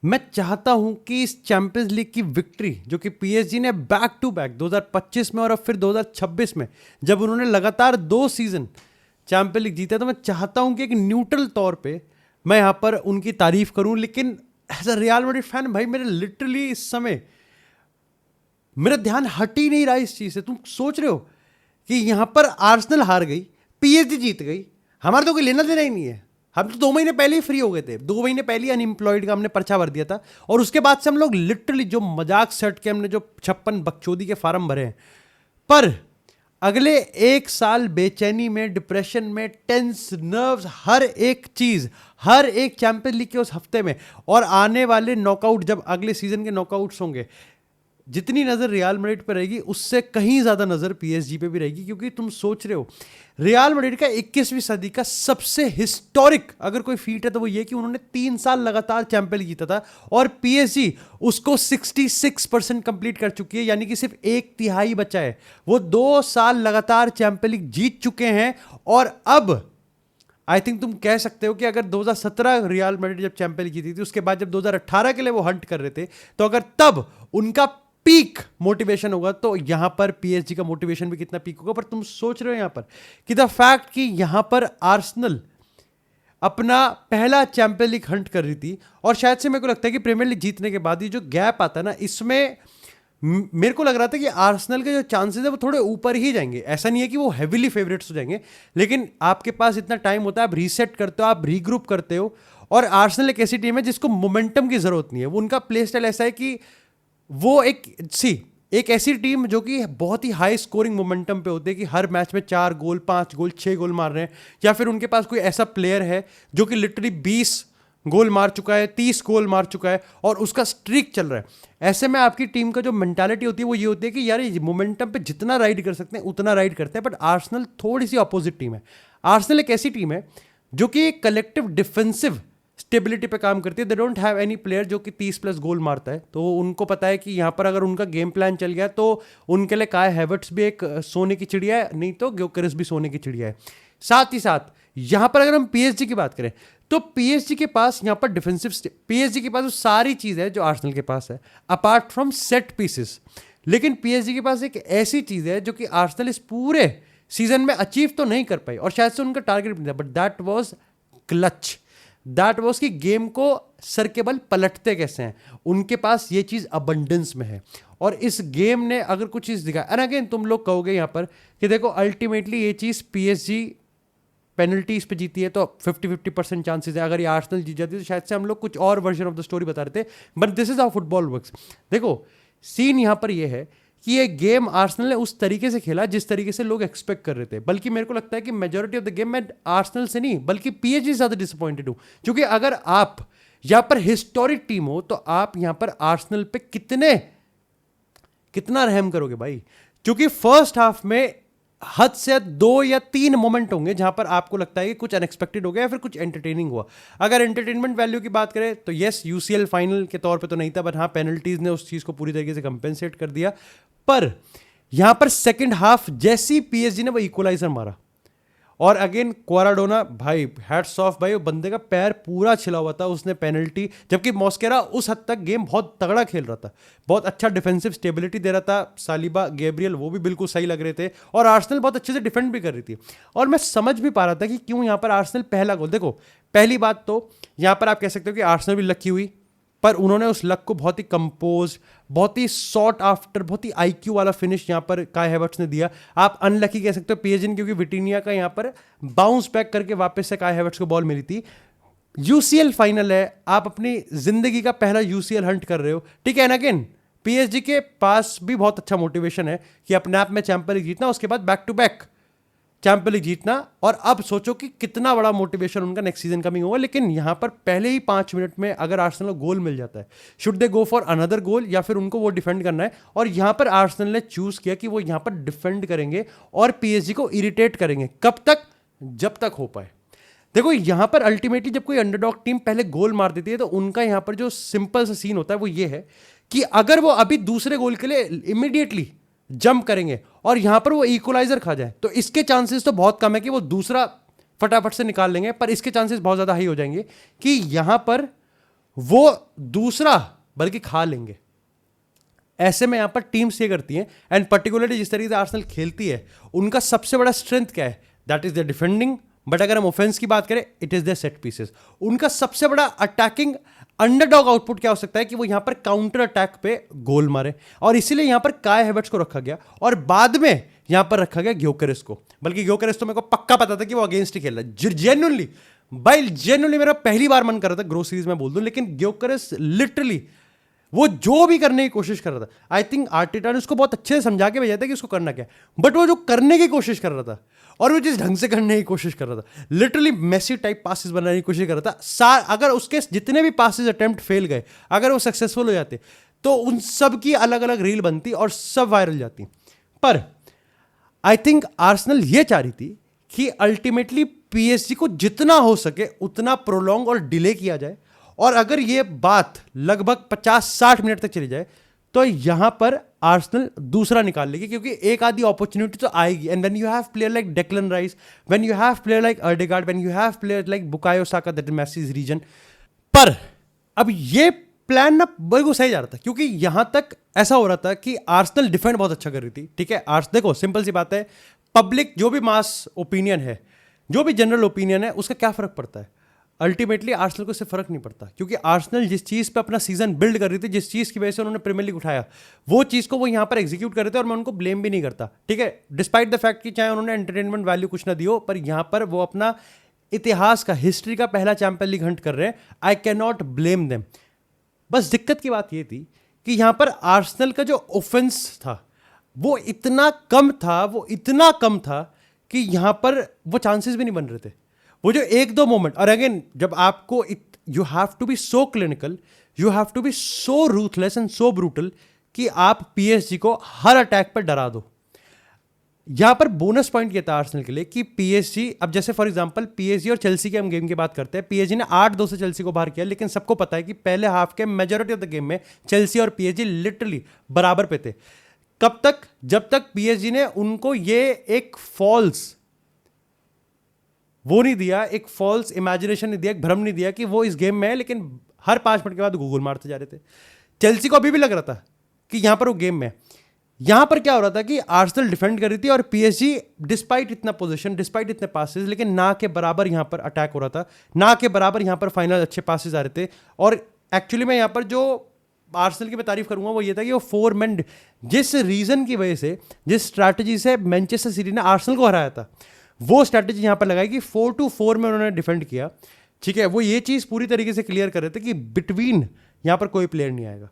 मैं चाहता हूं कि इस चैंपियंस लीग की विक्ट्री जो कि पीएसजी ने बैक टू बैक 2025 में और अब फिर 2026 में जब उन्होंने लगातार 2 सीजन चैंपियन लीग जीता, तो मैं चाहता हूं कि एक न्यूट्रल तौर पे मैं यहां पर उनकी तारीफ करूं। लेकिन as a Real Madrid fan भाई, मेरे लिटरली इस समय मेरा ध्यान हट ही नहीं रहा इस चीज से। तुम सोच रहे हो कि यहां पर आर्सेनल हार गई, पीएसजी जीत गई, हमारा तो कोई लेना देना ही नहीं है। हम तो 2 महीने पहले ही फ्री हो गए थे, 2 महीने पहले ही अनएम्प्लॉयड का हमने पर्चा भर दिया था, और उसके बाद से हम लोग लिटरली जो मजाक सेट के हमने जो 56 बकचोदी के फार्म भरे हैं, पर अगले 1 साल बेचैनी में, डिप्रेशन में, टेंस नर्व्स, हर एक चीज, हर एक चैंपियन लीग के उस हफ्ते में और आने वाले नॉकआउट, जब अगले सीजन के नॉकआउट्स होंगे, जितनी नजर रियल मैड्रिड पे रहेगी उससे कहीं ज्यादा नजर पीएसजी पे भी रहेगी। क्योंकि तुम सोच रहे हो, रियल मैड्रिड का 21वीं सदी का सबसे हिस्टोरिक अगर कोई फीट है तो वो ये कि उन्होंने 3 साल लगातार चैंपियन लीग जीता था, और पीएसजी उसको 66% कंप्लीट कर चुकी है, यानी कि सिर्फ 1/3 बचा है। वो 2 साल लगातार चैंपियन लीग जीत चुके हैं। और अब आई थिंक तुम कह सकते हो कि अगर 2017 रियल मैड्रिड जब चैंपियन लीग जीती थी, उसके बाद जब 2018 के लिए वो हंट कर रहे थे, तो अगर तब उनका पीक मोटिवेशन होगा तो यहां पर पीएसजी का मोटिवेशन भी कितना पीक होगा। पर तुम सोच रहे हो यहां पर कि द फैक्ट कि यहां पर आर्सेनल अपना पहला चैंपियन लीग हंट कर रही थी, और शायद से मेरे को लगता है कि प्रीमियर लीग जीतने के बाद ये जो गैप आता है ना, इसमें मेरे को लग रहा था कि आर्सेनल के जो चांसेस है वो थोड़े ऊपर ही जाएंगे। ऐसा नहीं है कि वो हेविली फेवरेट्स हो जाएंगे, लेकिन आपके पास इतना टाइम होता है, आप रीसेट करते हो, आप रीग्रुप करते हो। और आर्सेनल एक ऐसी टीम है जिसको मोमेंटम की जरूरत नहीं है। वो उनका प्ले स्टाइल ऐसा है कि वो एक ऐसी टीम जो कि बहुत ही हाई स्कोरिंग मोमेंटम पे होती है कि हर मैच में 4 गोल, 5 गोल, 6 गोल मार रहे हैं, या फिर उनके पास कोई ऐसा प्लेयर है जो कि लिटरली 20 गोल मार चुका है, 30 गोल मार चुका है और उसका स्ट्रीक चल रहा है। ऐसे में आपकी टीम का जो मेंटालिटी होती है वो ये होती है कि यार ये मोमेंटम पे जितना राइड कर सकते हैं उतना राइड करते हैं। बट आर्सेनल थोड़ी सी अपोजिट टीम है। आर्सेनल एक ऐसी टीम है जो कि कलेक्टिव डिफेंसिव स्टेबिलिटी पे काम करती है। They don't have any player जो कि 30+ गोल मारता है, तो उनको पता है कि यहाँ पर अगर उनका गेम प्लान चल गया तो उनके लिए काय हैवर्ट्स भी एक सोने की चिड़िया है, नहीं तो ग्योकेरेस भी सोने की चिड़िया है। साथ ही साथ यहाँ पर अगर हम पीएसजी की बात करें तो पीएसजी के पास यहाँ पर डिफेंसिव, पीएसजी के पास वो सारी चीज़ है जो आर्सेनल के पास है अपार्ट फ्रॉम सेट पीसेस। लेकिन पीएसजी के पास एक ऐसी चीज़ है जो कि आर्सेनल इस पूरे सीजन में अचीव तो नहीं कर पाई, और शायद से उनका टारगेट भी था, but that was clutch. That was कि गेम को सर के बल पलटते कैसे हैं, उनके पास ये चीज़ अबंडेंस में है। और इस गेम ने अगर कुछ चीज़ दिखाया, एंड अगेन तुम लोग कहोगे यहाँ पर कि देखो अल्टीमेटली ये चीज़ पीएसजी पेनल्टीज पे जीती है तो 50-50% चांसेस है। अगर ये आर्सेनल जीत जाती है तो शायद से हम लोग कुछ और वर्जन ऑफ द स्टोरी बता रहे थे, but this is how football works. देखो सीन यहाँ पर ये है कि ये गेम आर्सेनल ने उस तरीके से खेला जिस तरीके से लोग एक्सपेक्ट कर रहे थे, बल्कि मेरे को लगता है कि मेजॉरिटी ऑफ द गेम मैं आर्सेनल से नहीं बल्कि पीएसजी से ज्यादा डिसअपॉइंटेड हूं। क्योंकि अगर आप यहां पर हिस्टोरिक टीम हो तो आप यहां पर आर्सेनल पे कितना रहम करोगे भाई। क्योंकि फर्स्ट हाफ में हद से 2 या 3 मोमेंट होंगे जहां पर आपको लगता है कि कुछ अनएक्सपेक्टेड हो गया या फिर कुछ एंटरटेनिंग हुआ। अगर एंटरटेनमेंट वैल्यू की बात करें तो यस, यूसीएल फाइनल के तौर पे तो नहीं था, बट हाँ पेनल्टीज ने उस चीज को पूरी तरीके से कंपेंसेट कर दिया। पर यहां पर सेकंड हाफ जैसी पीएसजी ने वो इक्वलाइजर मारा, और अगेन क्वाराडोना भाई, हैट्स ऑफ भाई, वो बंदे का पैर पूरा छिला हुआ था, उसने पेनल्टी, जबकि मॉस्केरा उस हद तक गेम बहुत तगड़ा खेल रहा था, बहुत अच्छा डिफेंसिव स्टेबिलिटी दे रहा था। सालिबा, गैब्रियल वो भी बिल्कुल सही लग रहे थे, और आर्सेनल बहुत अच्छे से डिफेंड भी कर रही थी। और मैं समझ भी पा रहा था कि क्यों यहाँ पर आर्सेनल पहला गोल, देखो पहली बात तो यहाँ पर आप कह सकते हो कि आर्सेनल भी लकी हुई, पर उन्होंने उस लक को बहुत ही कंपोज, बहुत ही सॉट आफ्टर, बहुत ही आईक्यू वाला फिनिश यहाँ पर काय हैवर्ट्स ने दिया। आप अनलकी कह सकते हो पीएसजी ने, क्योंकि विटिनिया का यहाँ पर बाउंस बैक करके वापस से काय हैवर्ट्स को बॉल मिली थी। यूसीएल फाइनल है, आप अपनी जिंदगी का पहला यूसीएल हंट कर रहे हो, ठीक है ना। अगेन पीएसजी के पास भी बहुत अच्छा मोटिवेशन है कि अपने आप में चैंपियन लीग जीतना, उसके बाद back to back champion league जीतना, और अब सोचो कि कितना बड़ा मोटिवेशन उनका नेक्स्ट सीजन कमिंग होगा। लेकिन यहां पर पहले ही 5 मिनट में अगर आर्सेनल को गोल मिल जाता है, should they go for another goal या फिर उनको वो डिफेंड करना है। और यहां पर आर्सेनल ने चूज किया कि वो यहां पर डिफेंड करेंगे और पीएसजी को इरिटेट करेंगे। कब तक? जब तक हो पाए। देखो यहां पर अल्टीमेटली जब कोई अंडरडॉग टीम पहले गोल मार देती है तो उनका यहां पर जो सिंपल सा सीन होता है वो ये है कि अगर वो अभी दूसरे गोल के लिए इमीडिएटली जंप करेंगे और यहां पर वो इक्वलाइजर खा जाए तो इसके चांसेस तो बहुत कम है कि वो दूसरा फटाफट से निकाल लेंगे, पर इसके चांसेस बहुत ज्यादा हाई हो जाएंगे कि यहां पर वो दूसरा बल्कि खा लेंगे। ऐसे में यहां पर टीम्स ये करती हैं, एंड पर्टिकुलरली जिस तरीके से आर्सेनल खेलती है, उनका सबसे बड़ा स्ट्रेंथ क्या है? That is the defending. But अगर हम ऑफेंस की बात करें, it is the set pieces. उनका सबसे बड़ा अटैकिंग अंडरडॉग आउटपुट क्या हो सकता है कि वो यहां पर काउंटर अटैक पे गोल मारे, और इसीलिए यहां पर काय हैवर्ट्स को रखा गया और बाद में यहां पर रखा गया ग्योकेरेस को। बल्कि ग्योकेरेस तो मेरे को पक्का पता था कि वो अगेंस्ट ही खेल रहा है, जेन्युइनली भाई, जेन्युइनली मेरा पहली बार मन कर रहा था ग्रो सीरीज में बोल दूं, लेकिन ग्योकेरेस लिटरली वो जो भी करने की कोशिश कर रहा था, आई थिंक आर्टेटा ने उसको बहुत अच्छे से समझा के भेजा था कि उसको करना क्या है, बट वो जो करने की कोशिश कर रहा था और वो जिस ढंग से करने की कोशिश कर रहा था, लिटरली मेसी टाइप पासेस बनाने की कोशिश कर रहा था। अगर उसके जितने भी पासेस अटेम्प्ट फेल गए, अगर वो सक्सेसफुल हो जाते तो उन सब की अलग अलग रील बनती और सब वायरल जाती। पर आई थिंक आर्सेनल ये चाह रही थी कि अल्टीमेटली पीएसजी को जितना हो सके उतना प्रोलॉन्ग और डिले किया जाए, और अगर ये बात लगभग 50-60 मिनट तक चली जाए तो यहां पर आर्सेनल दूसरा निकाल लेगी, क्योंकि एक आधी अपॉर्चुनिटी तो आएगी। And when you have player like Declan Rice, when you have player like Odegaard, when you have player like Bukayo Saka, that is Messi's reason. पर अब ये प्लान ना बिल्कुल सही जा रहा था, क्योंकि यहां तक ऐसा हो रहा था कि आर्सेनल डिफेंड बहुत अच्छा कर रही थी, ठीक है। देखो सिंपल सी बात है, पब्लिक जो भी मास ओपिनियन है, जो भी जनरल ओपिनियन है, उसका क्या फर्क पड़ता है? अल्टीमेटली आर्सेनल को इससे फर्क नहीं पड़ता, क्योंकि आर्सेनल जिस चीज पे अपना सीजन बिल्ड कर रही थी, जिस चीज की वजह से उन्होंने प्रीमियर लीग उठाया, वो चीज को वो यहां पर एग्जीक्यूट कर रहे थे, और मैं उनको ब्लेम भी नहीं करता, ठीक है। डिस्पाइट द फैक्ट कि चाहे उन्होंने एंटरटेनमेंट वैल्यू कुछ ना दियो, पर यहां पर वो अपना इतिहास का, हिस्ट्री का पहला चैंपियन लीग हंट कर रहे हैं। I can not blame them. बस दिक्कत की बात ये थी कि यहां पर आर्सेनल का जो ऑफेंस था वो इतना कम था, वो इतना कम था कि यहां पर वो चांसेस भी नहीं बन रहे थे। वो जो एक दो मोमेंट, और अगेन जब आपको you have to be so clinical, you have to be so ruthless and so brutal कि आप पीएसजी को हर अटैक पर डरा दो। यहां पर बोनस पॉइंट ये था आर्सेनल के लिए कि पीएसजी, अब जैसे फॉर एग्जांपल पीएसजी और चेल्सी के हम गेम की बात करते हैं, पीएसजी ने 8-2 से चेल्सी को बाहर किया, लेकिन सबको पता है कि पहले हाफ के मेजॉरिटी ऑफ द गेम में चेल्सी और पीएसजी लिटरली बराबर पे थे। कब तक? जब तक पीएसजी ने उनको ये एक फॉल्स वो नहीं दिया, एक फॉल्स इमेजिनेशन नहीं दिया, एक भ्रम नहीं दिया कि वो इस गेम में है, लेकिन हर 5 मिनट के बाद गूगल मारते जा रहे थे। चेल्सी को अभी भी लग रहा था कि यहां पर वो गेम में है। यहां पर क्या हो रहा था कि आर्सेनल डिफेंड कर रही थी और पीएसजी डिस्पाइट इतना पोजीशन, डिस्पाइट इतने पासेस, लेकिन ना के बराबर यहां पर अटैक हो रहा था, ना के बराबर यहां पर फाइनल अच्छे पासेस आ रहे थे। और एक्चुअली मैं यहां पर जो आर्सेनल की मैं तारीफ करूंगा वो ये था कि वो 4 मैन, जिस रीजन की वजह से, जिस स्ट्रैटेजी से मैनचेस्टर सिटी ने आर्सेनल को हराया था, वो स्ट्रैटेजी यहां पर लगाई कि 4-2-4 में उन्होंने डिफेंड किया, ठीक है। वो ये चीज पूरी तरीके से क्लियर कर रहे थे कि बिटवीन यहां पर कोई प्लेयर नहीं आएगा,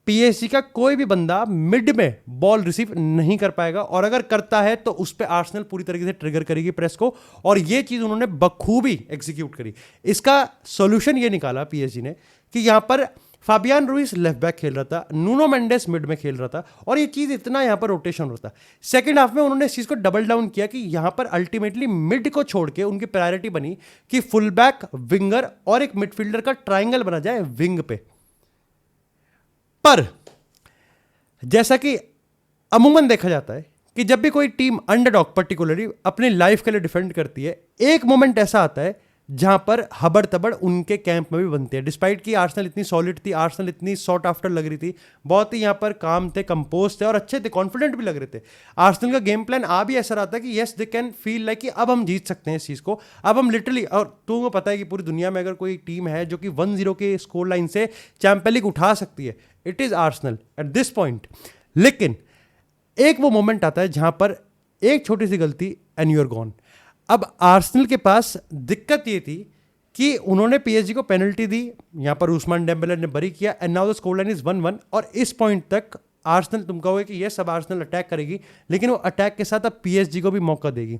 पीएसजी का कोई भी बंदा मिड में बॉल रिसीव नहीं कर पाएगा, और अगर करता है तो उस पर आर्सेनल पूरी तरीके से ट्रिगर करेगी प्रेस को, और ये चीज उन्होंने बखूबी एग्जीक्यूट करी। इसका सॉल्यूशन ये निकाला पीएसजी ने कि यहां पर फाबियान रुइस लेफ्ट बैक खेल रहा था, नूनो मेंडेस मिड में खेल रहा था, और ये चीज इतना यहां पर रोटेशन होता। सेकंड हाफ में उन्होंने इस चीज को डबल डाउन किया कि यहां पर अल्टीमेटली मिड को छोड़ के उनकी प्रायोरिटी बनी कि फुल बैक, विंगर और एक मिडफील्डर का ट्राइंगल बना जाए विंग पे। पर जैसा कि अमूमन देखा जाता है कि जब भी कोई टीम अंडरडॉग पर्टिकुलरली अपनी लाइफ के लिए डिफेंड करती है, एक मोमेंट ऐसा आता है जहां पर हबड़ तबड़ उनके कैंप में भी बनती है। डिस्पाइट कि आर्सेनल इतनी सॉलिड थी, आर्सेनल इतनी सॉट आफ्टर लग रही थी, बहुत ही यहां पर काम थे, कंपोज थे और अच्छे थे, कॉन्फिडेंट भी लग रहे थे। आर्सेनल का गेम प्लान आ भी ऐसा रहा था कि yes they can feel like कि अब हम जीत सकते हैं इस चीज को, अब हम लिटरली, और तुमको पता है कि पूरी दुनिया में अगर कोई टीम है जो कि 1-0 के स्कोर लाइन से चैंपियन लीग उठा सकती है, it is Arsenal at this point. लेकिन एक वो मोमेंट आता है जहां पर एक छोटी सी गलती एंड यू आर गॉन। अब आर्सेनल के पास दिक्कत ये थी कि उन्होंने पीएसजी को पेनल्टी दी, यहां पर उस्मान डेम्बेले ने बरी किया, and now the score line is 1-1, और इस पॉइंट तक आर्सेनल, तुम कहोगे कि ये सब आर्सेनल अटैक करेगी, लेकिन वो अटैक के साथ अब पीएसजी को भी मौका देगी।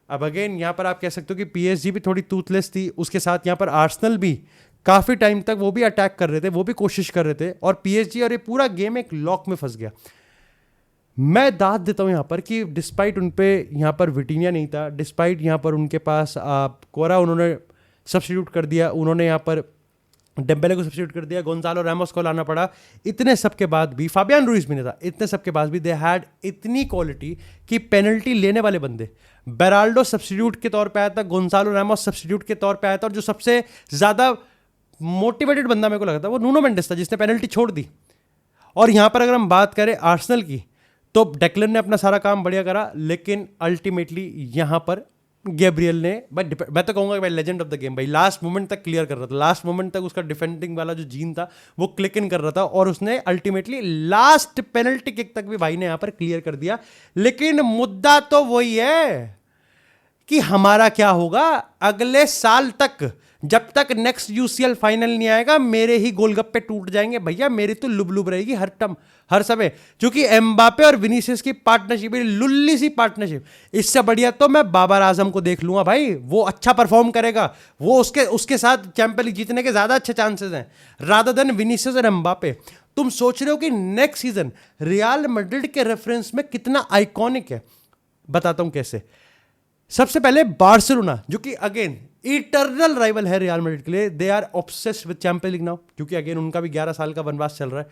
अब अगेन यहां पर आप कह सकते हो कि पीएसजी भी थोड़ी टूथलेस थी, उसके साथ यहां पर आर्सेनल भी काफी टाइम तक वो भी अटैक कर रहे थे, वो भी कोशिश कर रहे थे, और पीएसजी और ये पूरा गेम एक लॉक में फंस गया। मैं दाद देता हूं यहां पर कि डिस्पाइट उन पे यहां पर विटिनिया नहीं था, डिस्पाइट यहां पर उनके पास कोरा उन्होंने सब्स्टिट्यूट कर दिया, उन्होंने यहां पर डेम्बेले को सब्स्टिट्यूट कर दिया, गोंजालो रैमोस को लाना पड़ा, इतने सब के बाद भी फाबियान रुइस भी नहीं था, इतने सब के बाद भी दे हैड इतनी क्वालिटी कि पेनल्टी लेने वाले बंदे, बेराल्डो सब्स्टिट्यूट के तौर पे आया था, गोंजालो रैमोस सब्स्टिट्यूट के तौर पे आया था, और जो सबसे ज्यादा मोटिवेटेड बंदा मेरे को लगा था वो नूनो मेंडेस था, जिसने पेनल्टी छोड़ दी। और यहां पर अगर हम बात करें आर्सेनल की, तो डेक्लन ने अपना सारा काम बढ़िया करा, लेकिन अल्टीमेटली यहां पर गैब्रियल ने, मैं तो कहूंगा भाई लेजेंड ऑफ द गेम, भाई लास्ट मोमेंट तक क्लियर कर रहा था, लास्ट मोमेंट तक उसका डिफेंडिंग वाला जो जीन था वो क्लिक इन कर रहा था, और उसने अल्टीमेटली लास्ट पेनल्टी किक तक भी भाई ने यहां पर क्लियर कर दिया। लेकिन मुद्दा तो वही है कि हमारा क्या होगा अगले साल तक, जब तक नेक्स्ट यूसीएल फाइनल नहीं आएगा मेरे ही गोलगप्पे टूट जाएंगे भैया, मेरी तो लुबलुब रहेगी हर समय, क्योंकि एम्बापे और विनीसियस की पार्टनरशिप, लुल्ली सी पार्टनरशिप, इससे बढ़िया तो मैं बाबर आजम को देख लूंगा भाई, वो अच्छा परफॉर्म करेगा, वो उसके साथ चैंपियन लीग जीतने के ज्यादा अच्छे चांसेस हैं रादर देन विनीसियस और एम्बापे। तुम सोच रहे हो कि नेक्स्ट सीजन रियल मैड्रिड के रेफरेंस में कितना आइकॉनिक है, बताता हूं कैसे। सबसे पहले बार्सिलोना, जो कि अगेन इटर्नल राइवल है रियल मैड्रिड के लिए, they are obsessed with Champions League now, क्योंकि अगेन उनका भी 11 साल का वनवास चल रहा है।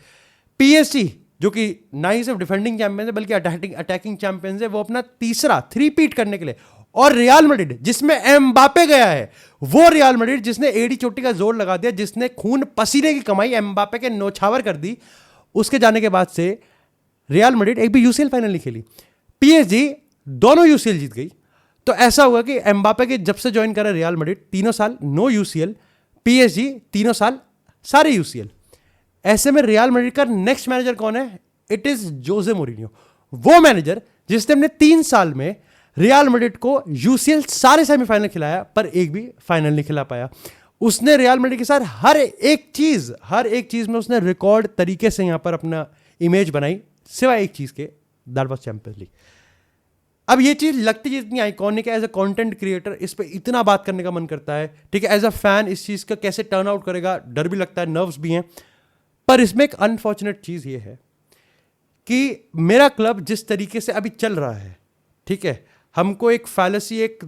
पीएसजी, जो कि ना ही सिर्फ डिफेंडिंग चैंपियंस है बल्कि अटैकिंग चैंपियंस है, वो अपना तीसरा 3-पीट करने के लिए, और रियल मैड्रिड जिसमें एम्बापे गया है, वो रियल मैड्रिड जिसने एडी चोटी का जोर लगा दिया, जिसने खून पसीने की कमाई एम्बापे के नौछावर कर दी, उसके जाने के बाद से रियल मैड्रिड एक भी यूसीएल फाइनल नहीं खेली। पीएसजी दोनों यूसीएल जीत गई। तो ऐसा हुआ कि एम्बापे के जब से ज्वाइन करा रियल मैड्रिड 3 साल नो यूसीएल, पीएसजी 3 साल सारे यूसीएल। ऐसे में रियल मैड्रिड का नेक्स्ट मैनेजर कौन है? इट इज जोसे मोरिन्यो, वो मैनेजर जिसने अपने 3 साल में रियल मैड्रिड को यूसीएल सारे सेमीफाइनल खिलाया पर एक भी फाइनल नहीं खिला पाया। उसने रियल मैड्रिड के साथ हर एक चीज में उसने रिकॉर्ड तरीके से यहां पर अपना इमेज बनाई, सिवाय एक चीज के, दैट वाज चैंपियंस लीग। अब ये चीज लगती है इतनी आइकॉनिक है, एज अ कंटेंट क्रिएटर इस पे इतना बात करने का मन करता है, ठीक है, एज अ फैन इस चीज का कैसे टर्न आउट करेगा डर भी लगता है, नर्व्स भी हैं। पर इसमें एक अनफॉर्चुनेट चीज ये है कि मेरा क्लब जिस तरीके से अभी चल रहा है, ठीक है, हमको एक फैलेसी, एक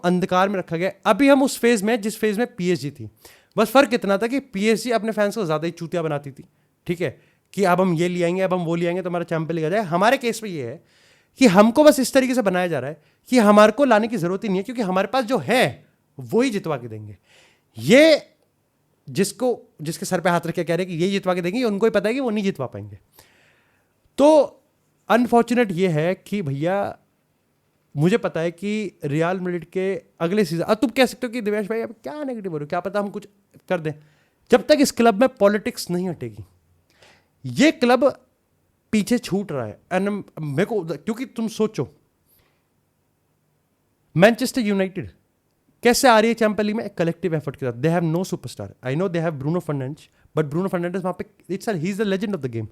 अंधकार में रखा गया। अभी हम उस फेज में जिस फेज में पीएसजी थी, बस फर्क इतना था कि पीएसजी अपने फैंस को ज्यादा ही चूतिया बनाती थी, ठीक है, कि अब हम ये ले आएंगे, अब हम वो ले आएंगे तो हमारा चैंपियन लीग आ जाए। हमारे केस में ये है कि हमको बस इस तरीके से बनाया जा रहा है कि हमारे को लाने की जरूरत ही नहीं है, क्योंकि हमारे पास जो है वो ही जितवा के देंगे। ये जिसके सर पे हाथ रख के कह रहे हैं कि ये जितवा के देंगे, उनको ही पता है कि वो नहीं जितवा पाएंगे। तो अनफॉर्चुनेट ये है कि भैया मुझे पता है कि रियल मैड्रिड के अगले सीजन, अब तुम कह सकते हो कि दिवेश भाई अब क्या नेगेटिव हो रहे हो, क्या पता हम कुछ कर दें। जब तक इस क्लब में पॉलिटिक्स नहीं हटेगी, ये क्लब पीछे छूट रहा है। एंड मेरे को, क्योंकि तुम सोचो मैनचेस्टर यूनाइटेड कैसे आ रही है चैंपियंस लीग में, कलेक्टिव एफर्ट के साथ। They have no superstar, I know they have Bruno Fernandes, but Bruno Fernandes वहां पे ही is the legend of the game,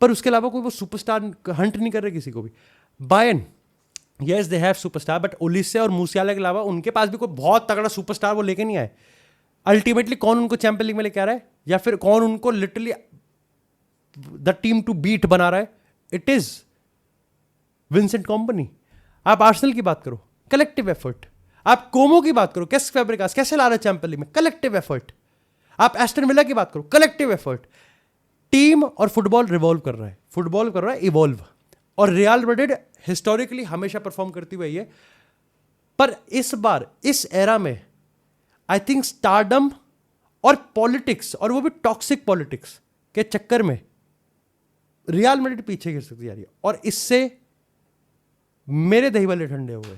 पर उसके अलावा कोई वो सुपरस्टार हंट नहीं कर रहे किसी को भी। Bayern, yes they have superstar, but Olise और मूसियाला के अलावा उनके पास भी कोई बहुत तगड़ा सुपरस्टार वो लेके नहीं आए। अल्टीमेटली कौन उनको चैंपियन लीग में लेके आ रहा है, या फिर कौन उनको literally the team to beat बना रहा है? It is Vincent Kompany. आप आर्सेनल की बात करो, कलेक्टिव एफर्ट। आप कोमो की बात करो, कैसे फैब्रिकास कैसे ला रहा है चैंपियन लीग में, कलेक्टिव एफर्ट। आप एस्टन विला की बात करो, कलेक्टिव एफर्ट। टीम और फुटबॉल रिवॉल्व कर रहा है, इवॉल्व। और रियल मैड्रिड हिस्टोरिकली हमेशा परफॉर्म करती हुई है, पर इस बार इस एरा में आई थिंक स्टारडम और पॉलिटिक्स, और वो भी टॉक्सिक पॉलिटिक्स के चक्कर में रियल मैड्रिड पीछे गिर सकती जा रही है, और इससे मेरे दही वाले ठंडे हुए।